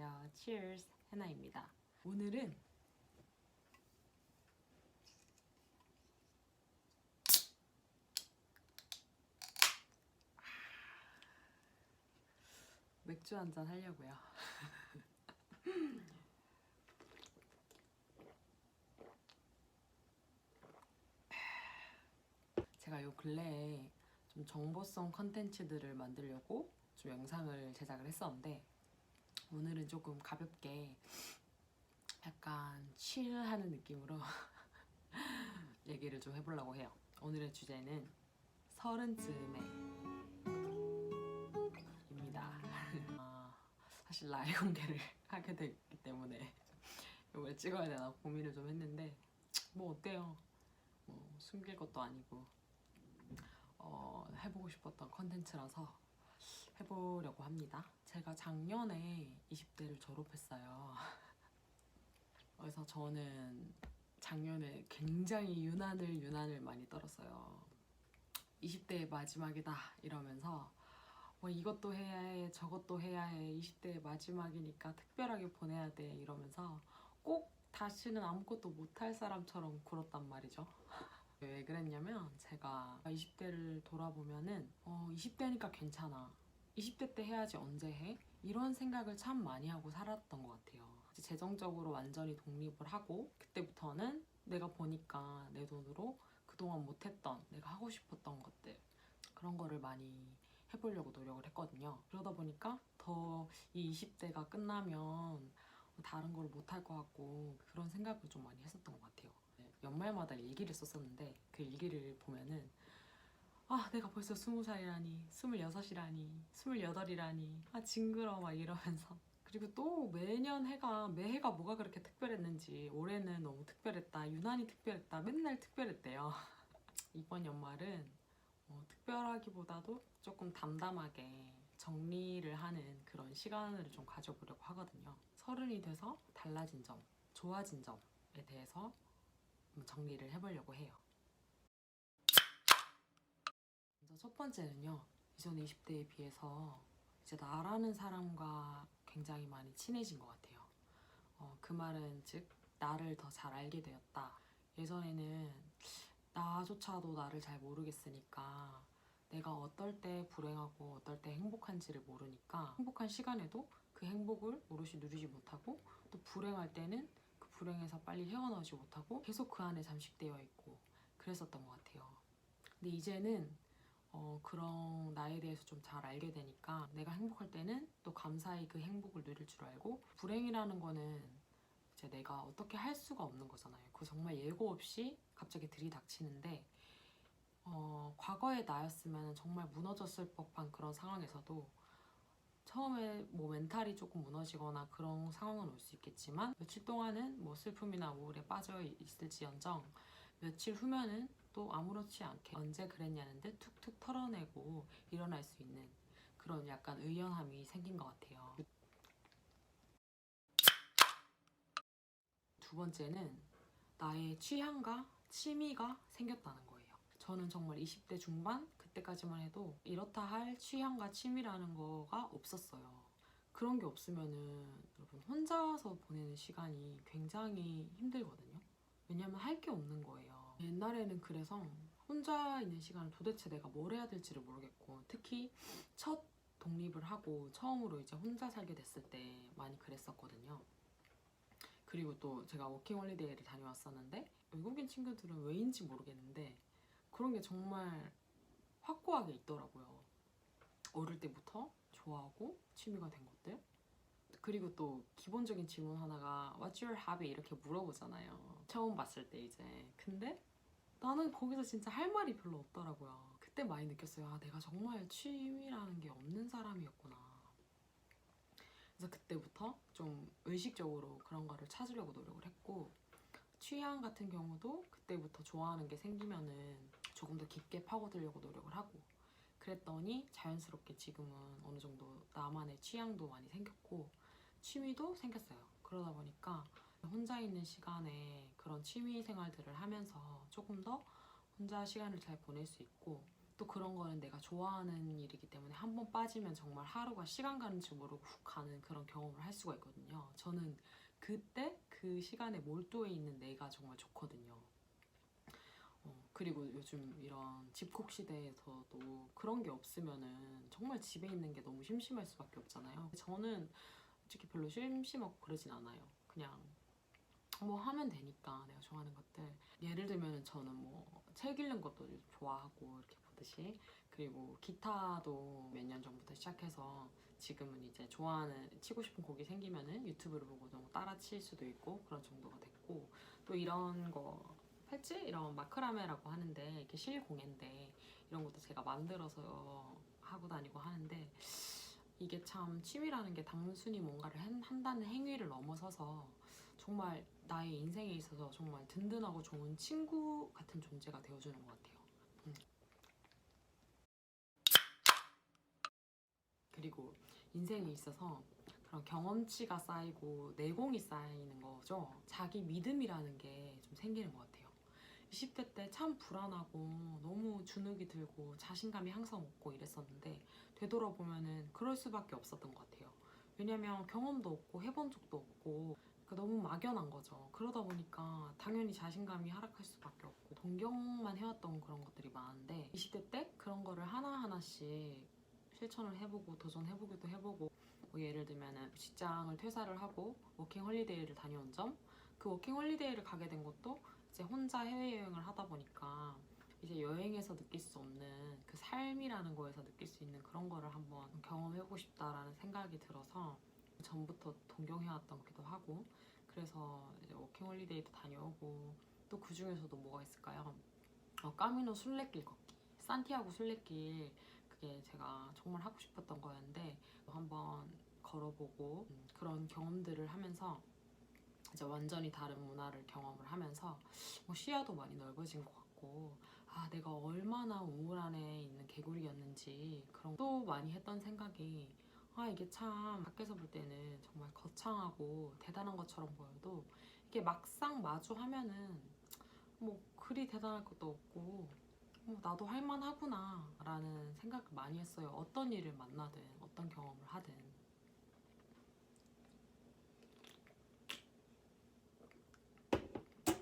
안녕하세요. Cheers! 해나입니다. 오늘은 맥주 한잔 하려고요. 제가 요 근래에 좀 정보성 컨텐츠들을 만들려고 좀 영상을 제작을 했었는데 오늘은 조금 가볍게 약간 칠하는 느낌으로 얘기를 좀 해보려고 해요. 오늘의 주제는 30쯤에 입니다. 사실 나이 공개를 하게 됐기 때문에 이걸 찍어야 되나 고민을 좀 했는데 뭐 어때요? 뭐 숨길 것도 아니고 해보고 싶었던 컨텐츠라서 해보려고 합니다. 제가 작년에 20대를 졸업했어요. 그래서 저는 작년에 굉장히 유난을 많이 떨었어요. 20대의 마지막이다 이러면서 뭐 이것도 해야 해 저것도 해야 해 20대의 마지막이니까 특별하게 보내야 돼 이러면서 꼭 다시는 아무것도 못할 사람처럼 굴었단 말이죠. 왜 그랬냐면 제가 20대를 돌아보면은 20대니까 괜찮아 20대 때 해야지 언제 해? 이런 생각을 참 많이 하고 살았던 것 같아요. 재정적으로 완전히 독립을 하고 그때부터는 내가 보니까 내 돈으로 그동안 못했던 내가 하고 싶었던 것들 그런 거를 많이 해보려고 노력을 했거든요. 그러다 보니까 더 이 20대가 끝나면 다른 걸 못할 것 같고 그런 생각을 좀 많이 했었던 것 같아요. 연말마다 일기를 썼었는데 그 일기를 보면은 내가 벌써 20살이라니 26이라니 28이라니 징그러워 막 이러면서 그리고 또 매해가 뭐가 그렇게 특별했는지 올해는 너무 특별했다 유난히 특별했다 맨날 특별했대요. 이번 연말은 특별하기보다도 조금 담담하게 정리를 하는 그런 시간을 좀 가져보려고 하거든요. 30이 돼서 달라진 점, 좋아진 점에 대해서 정리를 해보려고 해요. 먼저 첫 번째는요. 이전 20대에 비해서 이제 나라는 사람과 굉장히 많이 친해진 것 같아요. 그 말은 즉 나를 더 잘 알게 되었다. 예전에는 나조차도 나를 잘 모르겠으니까 내가 어떨 때 불행하고 어떨 때 행복한지를 모르니까 행복한 시간에도 그 행복을 오롯이 누리지 못하고 또 불행할 때는 그 불행에서 빨리 헤어나오지 못하고 계속 그 안에 잠식되어 있고 그랬었던 것 같아요. 근데 이제는 그런 나에 대해서 좀 잘 알게 되니까 내가 행복할 때는 또 감사히 그 행복을 누릴 줄 알고 불행이라는 거는 이제 내가 어떻게 할 수가 없는 거잖아요. 그거 정말 예고 없이 갑자기 들이닥치는데 과거의 나였으면 정말 무너졌을 법한 그런 상황에서도 처음에 뭐 멘탈이 조금 무너지거나 그런 상황은 올 수 있겠지만 며칠 동안은 뭐 슬픔이나 우울에 빠져 있을지언정 며칠 후면은 또 아무렇지 않게 언제 그랬냐는 듯 툭툭 털어내고 일어날 수 있는 그런 약간 의연함이 생긴 것 같아요. 두 번째는 나의 취향과 취미가 생겼다는 거예요. 저는 정말 20대 중반 그때까지만 해도 이렇다 할 취향과 취미라는 거가 없었어요. 그런 게 없으면은 여러분 혼자서 보내는 시간이 굉장히 힘들거든요. 왜냐면 할 게 없는 거예요. 옛날에는 그래서 혼자 있는 시간을 도대체 내가 뭘 해야 될지를 모르겠고 특히 첫 독립을 하고 처음으로 이제 혼자 살게 됐을 때 많이 그랬었거든요. 그리고 또 제가 워킹홀리데이를 다녀왔었는데 외국인 친구들은 왜인지 모르겠는데 그런 게 정말 확고하게 있더라고요. 어릴 때부터 좋아하고 취미가 된 것들. 그리고 또 기본적인 질문 하나가 What's your hobby? 이렇게 물어보잖아요. 처음 봤을 때 이제. 근데 나는 거기서 진짜 할 말이 별로 없더라고요. 그때 많이 느꼈어요. 내가 정말 취미라는 게 없는 사람이었구나. 그래서 그때부터 좀 의식적으로 그런 거를 찾으려고 노력을 했고 취향 같은 경우도 그때부터 좋아하는 게 생기면은 조금 더 깊게 파고들려고 노력을 하고 그랬더니 자연스럽게 지금은 어느 정도 나만의 취향도 많이 생겼고 취미도 생겼어요. 그러다 보니까 혼자 있는 시간에 그런 취미 생활들을 하면서 조금 더 혼자 시간을 잘 보낼 수 있고 또 그런 거는 내가 좋아하는 일이기 때문에 한 번 빠지면 정말 하루가 시간 가는 줄 모르고 훅 가는 그런 경험을 할 수가 있거든요. 저는 그때 그 시간에 몰두해 있는 내가 정말 좋거든요. 그리고 요즘 이런 집콕 시대에서도 그런 게 없으면은 정말 집에 있는 게 너무 심심할 수밖에 없잖아요. 저는 솔직히 별로 심심하고 그러진 않아요. 그냥 뭐 하면 되니까 내가 좋아하는 것들. 예를 들면은 저는 뭐 책 읽는 것도 좋아하고 이렇게 보듯이, 그리고 기타도 몇 년 전부터 시작해서 지금은 이제 좋아하는 치고 싶은 곡이 생기면은 유튜브를 보고 좀 따라 칠 수도 있고 그런 정도가 됐고, 또 이런 거 팔찌? 이런 마크라메라고 하는데 이렇게 실공예인데 이런 것도 제가 만들어서 하고 다니고 하는데, 이게 참 취미라는 게 단순히 뭔가를 한다는 행위를 넘어서서 정말 나의 인생에 있어서 정말 든든하고 좋은 친구 같은 존재가 되어주는 것 같아요. 그리고 인생에 있어서 그런 경험치가 쌓이고 내공이 쌓이는 거죠. 자기 믿음이라는 게 좀 생기는 것 같아요. 20대 때 참 불안하고 너무 주눅이 들고 자신감이 항상 없고 이랬었는데, 되돌아보면은 그럴 수밖에 없었던 것 같아요. 왜냐면 경험도 없고 해본 적도 없고, 그러니까 너무 막연한 거죠. 그러다 보니까 당연히 자신감이 하락할 수밖에 없고 동경만 해왔던 그런 것들이 많은데, 20대 때 그런 거를 하나하나씩 실천을 해보고 도전해보기도 해보고, 뭐 예를 들면은 직장을 퇴사를 하고 워킹 홀리데이를 다녀온 점, 그 워킹 홀리데이를 가게 된 것도 이제 혼자 해외여행을 하다 보니까 이제 여행에서 느낄 수 없는 그 삶이라는 거에서 느낄 수 있는 그런 거를 한번 경험해보고 싶다라는 생각이 들어서 전부터 동경해왔던 거기도 하고, 그래서 이제 워킹홀리데이도 다녀오고, 또 그 중에서도 뭐가 있을까요? 까미노 순례길 걷기, 산티아고 순례길, 그게 제가 정말 하고 싶었던 거였는데 한번 걸어보고, 그런 경험들을 하면서 이제 완전히 다른 문화를 경험을 하면서 뭐 시야도 많이 넓어진 것 같고, 아 내가 얼마나 우물 안에 있는 개구리였는지 그런 또 많이 했던 생각이, 아 이게 참 밖에서 볼 때는 정말 거창하고 대단한 것처럼 보여도 이게 막상 마주하면은 뭐 그리 대단할 것도 없고, 나도 할만하구나 라는 생각을 많이 했어요. 어떤 일을 만나든 어떤 경험을 하든.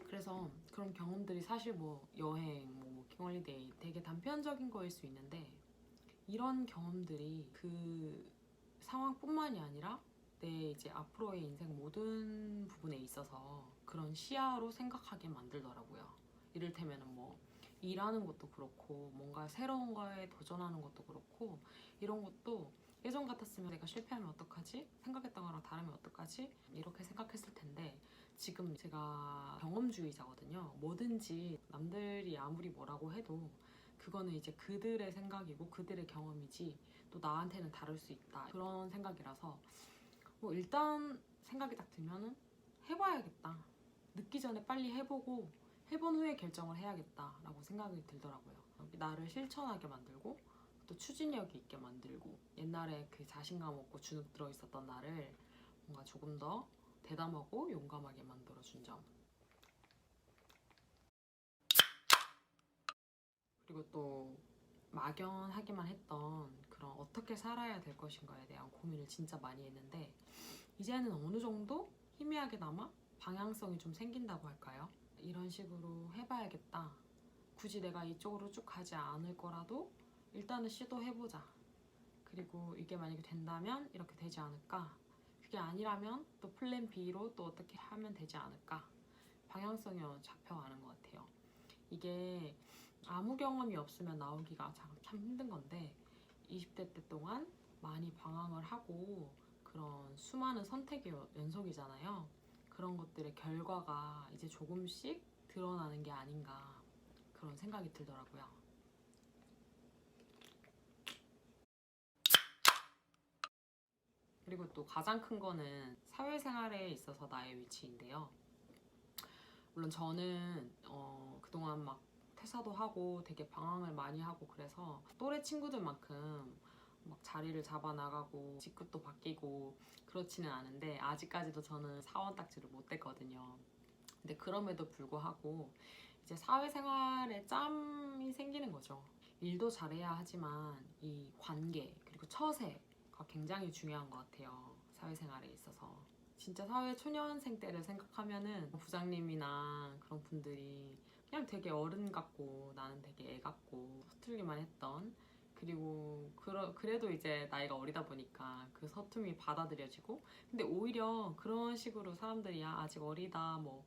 그래서 그런 경험들이 사실 뭐 여행, 뭐 워킹홀리데이 되게 단편적인 거일 수 있는데, 이런 경험들이 그 상황뿐만이 아니라 내 이제 앞으로의 인생 모든 부분에 있어서 그런 시야로 생각하게 만들더라고요. 이를테면은 뭐 일하는 것도 그렇고, 뭔가 새로운 거에 도전하는 것도 그렇고, 이런 것도 예전 같았으면 내가 실패하면 어떡하지? 생각했던 거랑 다르면 어떡하지? 이렇게 생각했을 텐데, 지금 제가 경험주의자거든요. 뭐든지 남들이 아무리 뭐라고 해도 그거는 이제 그들의 생각이고 그들의 경험이지 또 나한테는 다를 수 있다, 그런 생각이라서 뭐 일단 생각이 딱 들면은 해봐야겠다, 늦기 전에 빨리 해보고 해본 후에 결정을 해야겠다라고 생각이 들더라고요. 나를 실천하게 만들고 또 추진력이 있게 만들고, 옛날에 그 자신감 없고 주눅 들어 있었던 나를 뭔가 조금 더 대담하고 용감하게 만들어준 점. 그리고 또 막연하기만 했던 그런 어떻게 살아야 될 것인가에 대한 고민을 진짜 많이 했는데, 이제는 어느 정도 희미하게나마 방향성이 좀 생긴다고 할까요? 이런 식으로 해봐야겠다. 굳이 내가 이쪽으로 쭉 가지 않을 거라도 일단은 시도해보자. 그리고 이게 만약에 된다면 이렇게 되지 않을까? 그게 아니라면 또 플랜 B로 또 어떻게 하면 되지 않을까? 방향성이 잡혀가는 것 같아요. 이게 아무 경험이 없으면 나오기가 참 힘든 건데, 20대 때 동안 많이 방황을 하고 그런 수많은 선택의 연속이잖아요. 그런 것들의 결과가 이제 조금씩 드러나는 게 아닌가, 그런 생각이 들더라고요. 그리고 또 가장 큰 거는 사회생활에 있어서 나의 위치인데요. 물론 저는 그동안 막 퇴사도 하고 되게 방황을 많이 하고, 그래서 또래 친구들만큼 막 자리를 잡아 나가고 직급도 바뀌고 그렇지는 않은데, 아직까지도 저는 사원 딱지를 못 댔거든요. 근데 그럼에도 불구하고 이제 사회생활에 짬이 생기는 거죠. 일도 잘해야 하지만 이 관계 그리고 처세가 굉장히 중요한 것 같아요. 사회생활에 있어서. 진짜 사회 초년생 때를 생각하면은 부장님이나 그런 분들이 그냥 되게 어른 같고 나는 되게 애 같고 서툴기만 했던, 그리고 그래도 이제 나이가 어리다 보니까 그 서툼이 받아들여지고, 근데 오히려 그런 식으로 사람들이 야 아직 어리다 뭐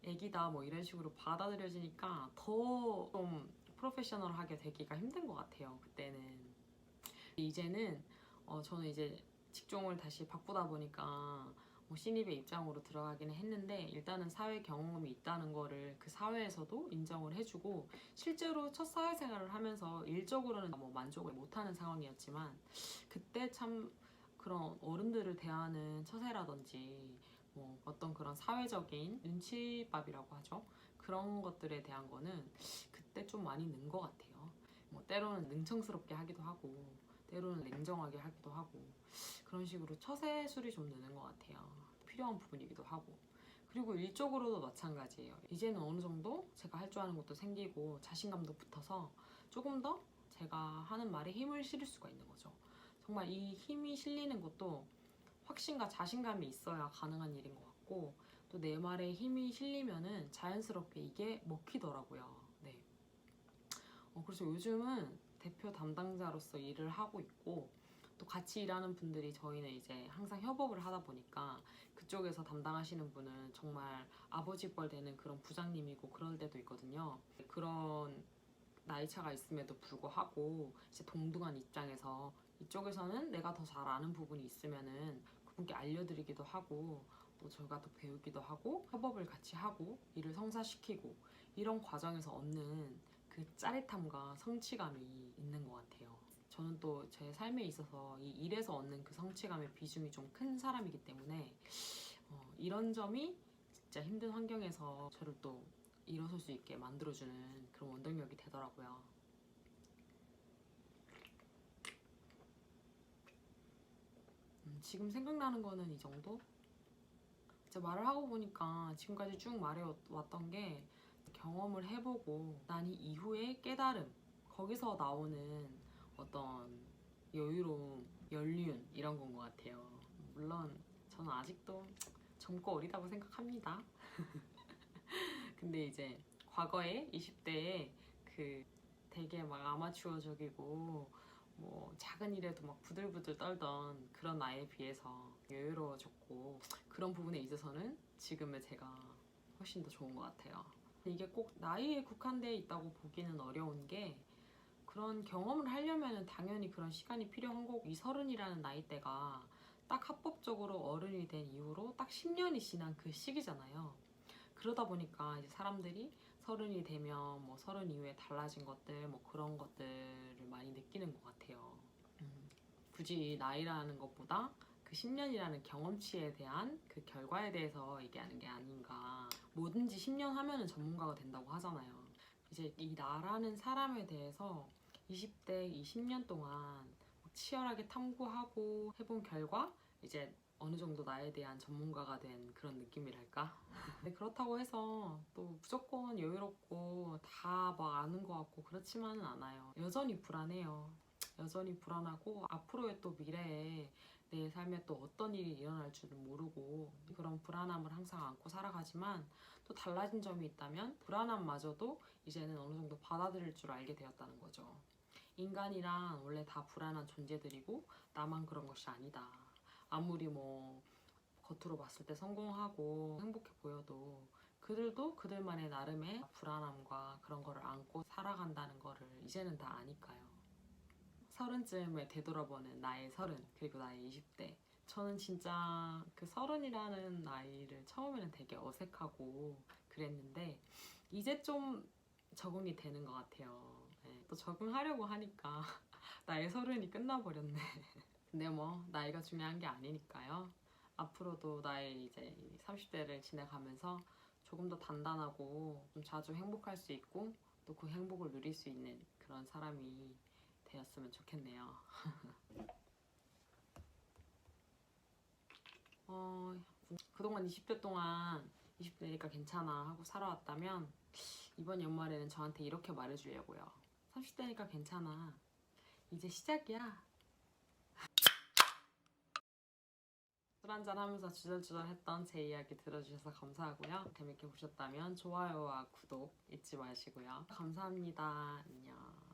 애기다 뭐 이런 식으로 받아들여지니까 더 좀 프로페셔널하게 되기가 힘든 것 같아요. 그때는. 이제는 저는 이제 직종을 다시 바꾸다 보니까 뭐 신입의 입장으로 들어가기는 했는데, 일단은 사회 경험이 있다는 거를 그 사회에서도 인정을 해주고, 실제로 첫 사회생활을 하면서 일적으로는 뭐 만족을 못하는 상황이었지만, 그때 참 그런 어른들을 대하는 처세라든지 뭐 어떤 그런 사회적인 눈치밥이라고 하죠. 그런 것들에 대한 거는 그때 좀 많이 는 것 같아요. 뭐 때로는 능청스럽게 하기도 하고 때로는 냉정하게 하기도 하고, 그런 식으로 처세술이 좀 느는 것 같아요. 필요한 부분이기도 하고. 그리고 일적으로도 마찬가지예요. 이제는 어느 정도 제가 할 줄 아는 것도 생기고 자신감도 붙어서 조금 더 제가 하는 말에 힘을 실을 수가 있는 거죠. 정말 이 힘이 실리는 것도 확신과 자신감이 있어야 가능한 일인 것 같고, 또 내 말에 힘이 실리면은 자연스럽게 이게 먹히더라고요. 네. 그래서 요즘은 대표 담당자로서 일을 하고 있고, 또 같이 일하는 분들이 저희는 이제 항상 협업을 하다 보니까 그쪽에서 담당하시는 분은 정말 아버지 뻘 되는 그런 부장님이고 그럴 때도 있거든요. 그런 나이 차가 있음에도 불구하고 이제 동등한 입장에서 이쪽에서는 내가 더 잘 아는 부분이 있으면은 그분께 알려드리기도 하고, 또 저희가 또 배우기도 하고 협업을 같이 하고 일을 성사시키고, 이런 과정에서 얻는 그 짜릿함과 성취감이 있는 것 같아요. 저는 또 제 삶에 있어서 이 일에서 얻는 그 성취감의 비중이 좀 큰 사람이기 때문에 이런 점이 진짜 힘든 환경에서 저를 또 일어설 수 있게 만들어주는 그런 원동력이 되더라고요. 지금 생각나는 거는 이 정도? 이제 말을 하고 보니까 지금까지 쭉 말해왔던 게 경험을 해보고 난 이후에 깨달음, 거기서 나오는 어떤 여유로움, 연륜 이런 건 것 같아요. 물론 저는 아직도 젊고 어리다고 생각합니다. 근데 이제 과거에 20대에 그 되게 막 아마추어적이고 뭐 작은 일에도 막 부들부들 떨던 그런 나이에 비해서 여유로워졌고, 그런 부분에 있어서는 지금의 제가 훨씬 더 좋은 것 같아요. 이게 꼭 나이에 국한되어 있다고 보기는 어려운 게, 그런 경험을 하려면 당연히 그런 시간이 필요한 거고, 이 서른이라는 나이대가 딱 합법적으로 어른이 된 이후로 딱 10년이 지난 그 시기잖아요. 그러다 보니까 이제 사람들이 서른이 되면 뭐 서른 이후에 달라진 것들 뭐 그런 것들을 많이 느끼는 것 같아요. 굳이 나이라는 것보다 그 10년이라는 경험치에 대한 그 결과에 대해서 얘기하는 게 아닌가. 뭐든지 10년 하면은 전문가가 된다고 하잖아요. 이제 이 나라는 사람에 대해서 20대 20년 동안 치열하게 탐구하고 해본 결과 이제 어느 정도 나에 대한 전문가가 된 그런 느낌이랄까? 그렇다고 해서 또 무조건 여유롭고 다 막 아는 것 같고 그렇지만은 않아요. 여전히 불안해요. 여전히 불안하고, 앞으로의 또 미래에 내 삶에 또 어떤 일이 일어날 줄은 모르고 그런 불안함을 항상 안고 살아가지만, 또 달라진 점이 있다면 불안함마저도 이제는 어느 정도 받아들일 줄 알게 되었다는 거죠. 인간이란 원래 다 불안한 존재들이고 나만 그런 것이 아니다. 아무리 뭐 겉으로 봤을 때 성공하고 행복해 보여도 그들도 그들만의 나름의 불안함과 그런 거를 안고 살아간다는 거를 이제는 다 아니까요. 서른쯤에 되돌아보는 나의 서른, 그리고 나의 20대. 저는 진짜 그 서른이라는 나이를 처음에는 되게 어색하고 그랬는데 이제 좀 적응이 되는 것 같아요. 네, 또 적응하려고 하니까 나의 서른이 끝나버렸네. 근데 뭐 나이가 중요한 게 아니니까요. 앞으로도 나의 이제 30대를 지나가면서 조금 더 단단하고 좀 자주 행복할 수 있고, 또 그 행복을 누릴 수 있는 그런 사람이 되었으면 좋겠네요. 그동안 20대 동안 20대니까 괜찮아 하고 살아왔다면 이번 연말에는 저한테 이렇게 말해주려고요. 30대니까 괜찮아. 이제 시작이야. 술 한잔 하면서 주절주절 했던 제 이야기 들어주셔서 감사하고요. 재밌게 보셨다면 좋아요와 구독 잊지 마시고요. 감사합니다. 안녕.